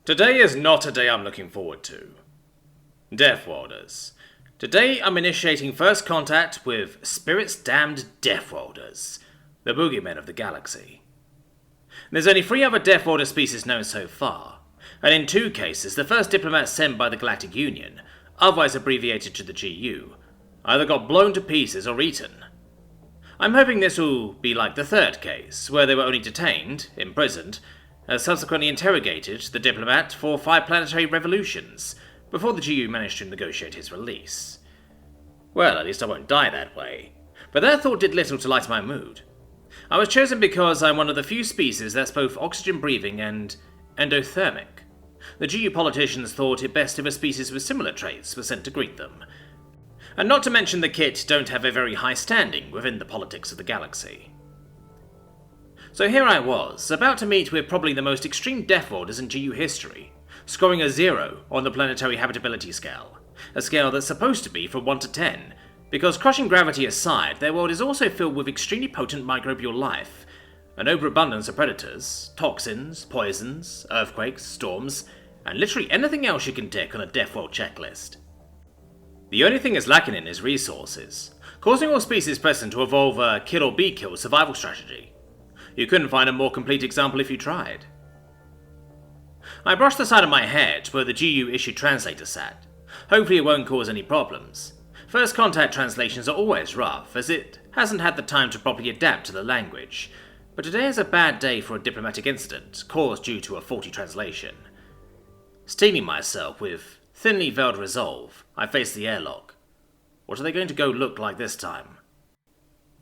Today is not a day I'm looking forward to. Death Warders. Today I'm initiating first contact with Spirit's damned Death Warders, the boogeymen of the galaxy. There's only 3 other Death Warder species known so far, and in 2 cases the first diplomats sent by the Galactic Union, otherwise abbreviated to the GU, either got blown to pieces or eaten. I'm hoping this will be like the 3rd case, where they were only detained, imprisoned, and subsequently interrogated the diplomat for 5 planetary revolutions, before the GU managed to negotiate his release. Well, at least I won't die that way, but that thought did little to lighten my mood. I was chosen because I'm one of the few species that's both oxygen-breathing and endothermic. The GU politicians thought it best if a species with similar traits was sent to greet them. And not to mention the kit don't have a very high standing within the politics of the galaxy. So here I was, about to meet with probably the most extreme Death Warders in GU history, scoring a 0 on the planetary habitability scale, a scale that's supposed to be from 1 to 10, because crushing gravity aside, their world is also filled with extremely potent microbial life, an overabundance of predators, toxins, poisons, earthquakes, storms, and literally anything else you can tick on a Death World checklist. The only thing is lacking in is resources, causing all species present to evolve a kill or be killed survival strategy. You couldn't find a more complete example if you tried. I brushed the side of my head where the GU issued translator sat. Hopefully it won't cause any problems. First contact translations are always rough, as it hasn't had the time to properly adapt to the language, but today is a bad day for a diplomatic incident caused due to a faulty translation. Steeling myself with thinly veiled resolve, I faced the airlock. What are they going to go look like this time?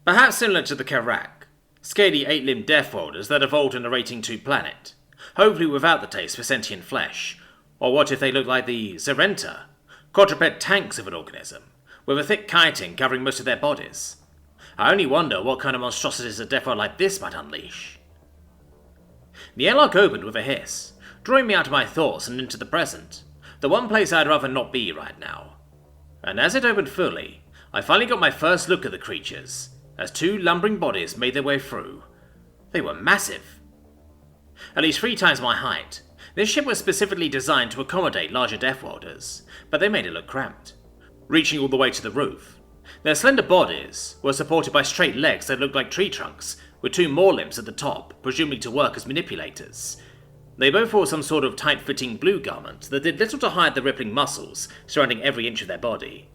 Perhaps similar to the Karak, scaly 8-limbed Death Warders that evolved a narrating 2 planet, hopefully without the taste for sentient flesh. Or what if they look like the Zerenta, quadruped tanks of an organism, with a thick chitin covering most of their bodies? I only wonder what kind of monstrosities a Death World like this might unleash. The airlock opened with a hiss, drawing me out of my thoughts and into the present, the one place I'd rather not be right now. And as it opened fully, I finally got my first look at the creatures, as 2 lumbering bodies made their way through. They were massive. At least 3 times my height. This ship was specifically designed to accommodate larger Death Warders, but they made it look cramped, reaching all the way to the roof. Their slender bodies were supported by straight legs that looked like tree trunks, with 2 more limbs at the top, presumably to work as manipulators. They both wore some sort of tight-fitting blue garment that did little to hide the rippling muscles surrounding every inch of their body.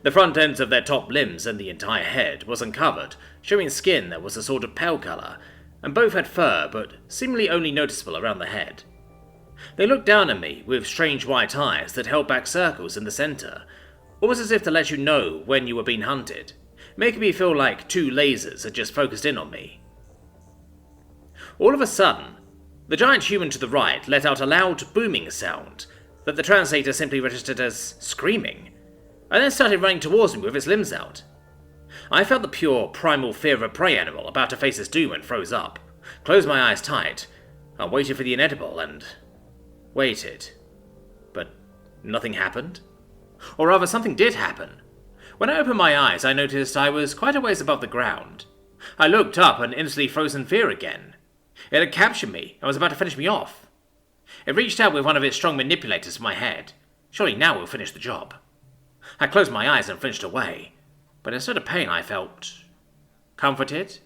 The front ends of their top limbs and the entire head was uncovered, showing skin that was a sort of pale colour, and both had fur, but seemingly only noticeable around the head. They looked down at me with strange white eyes that held back circles in the centre, almost as if to let you know when you were being hunted, making me feel like 2 lasers had just focused in on me. All of a sudden, the giant human to the right let out a loud booming sound that the translator simply registered as screaming, and then started running towards me with its limbs out. I felt the pure, primal fear of a prey animal about to face its doom and froze up, closed my eyes tight, and waited for the inedible, and waited. But nothing happened. Or rather, something did happen. When I opened my eyes, I noticed I was quite a ways above the ground. I looked up and instantly froze in fear again. It had captured me and was about to finish me off. It reached out with one of its strong manipulators to my head. Surely now we'll finish the job. I closed my eyes and flinched away, but instead of pain I felt comforted.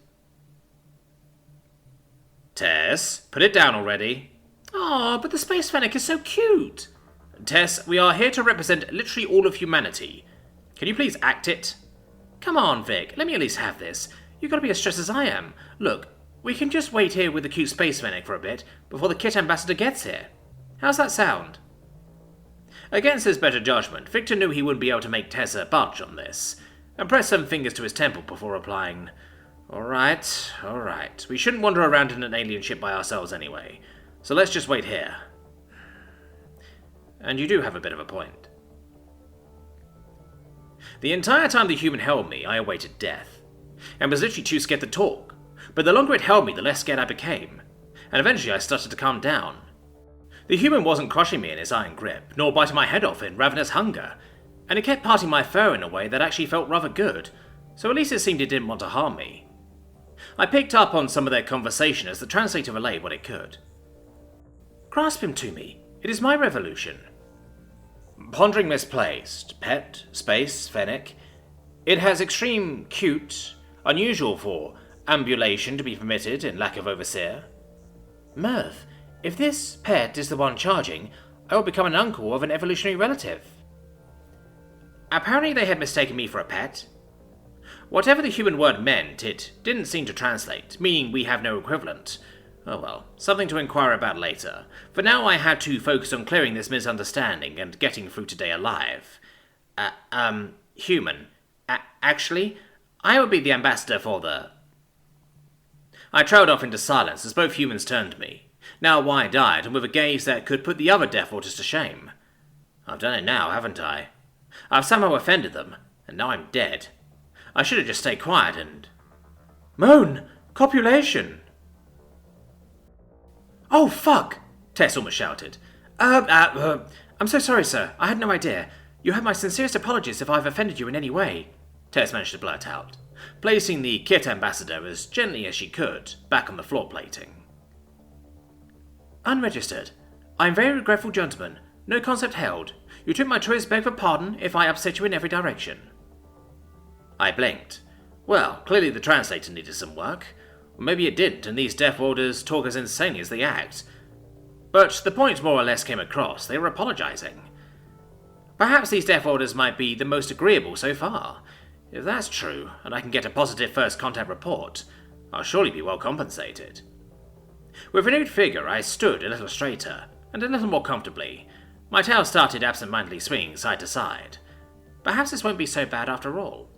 Tess, put it down already. Aw, but the Space Fennec is so cute. Tess, we are here to represent literally all of humanity. Can you please act it? Come on, Vic, let me at least have this. You've got to be as stressed as I am. Look, we can just wait here with the cute Space Fennec for a bit before the Kit Ambassador gets here. How's that sound? Against his better judgment, Victor knew he wouldn't be able to make Tessa budge on this, and pressed some fingers to his temple before replying, Alright. We shouldn't wander around in an alien ship by ourselves anyway, so let's just wait here. And you do have a bit of a point. The entire time the human held me, I awaited death, and was literally too scared to talk, but the longer it held me, the less scared I became, and eventually I started to calm down. The human wasn't crushing me in his iron grip, nor biting my head off in ravenous hunger, and it kept parting my fur in a way that actually felt rather good, so at least it seemed it didn't want to harm me. I picked up on some of their conversation as the translator relayed what it could. Grasp him to me. It is my revolution. Pondering misplaced. Pet, space, fennec. It has extreme cute, unusual for ambulation to be permitted in lack of overseer. Mirth, if this pet is the one charging, I will become an uncle of an evolutionary relative. Apparently they had mistaken me for a pet. Whatever the human word meant, it didn't seem to translate, meaning we have no equivalent. Oh well, something to inquire about later. For now I had to focus on clearing this misunderstanding and getting through today alive. Human. Actually, I would be the ambassador for the... I trailed off into silence as both humans turned to me, now wide-eyed and with a gaze that could put the other Death Waters to shame. I've done it now, haven't I? I've somehow offended them, and now I'm dead. I should have just stayed quiet and... Moan! Copulation! Oh, fuck! Tess almost shouted. I'm so sorry, sir. I had no idea. You have my sincerest apologies if I've offended you in any way. Tess managed to blurt out, placing the kit ambassador as gently as she could back on the floor plating. Unregistered. I am very regretful, gentlemen. No concept held. You took my choice, beg for pardon if I upset you in every direction. I blinked. Well, clearly the translator needed some work. Or maybe it didn't, and these Death Warders talk as insanely as they act. But the point more or less came across. They were apologizing. Perhaps these Death Warders might be the most agreeable so far. If that's true, and I can get a positive first contact report, I'll surely be well compensated. With renewed vigor, I stood a little straighter, and a little more comfortably. My tail started absent-mindedly swinging side to side. Perhaps this won't be so bad after all.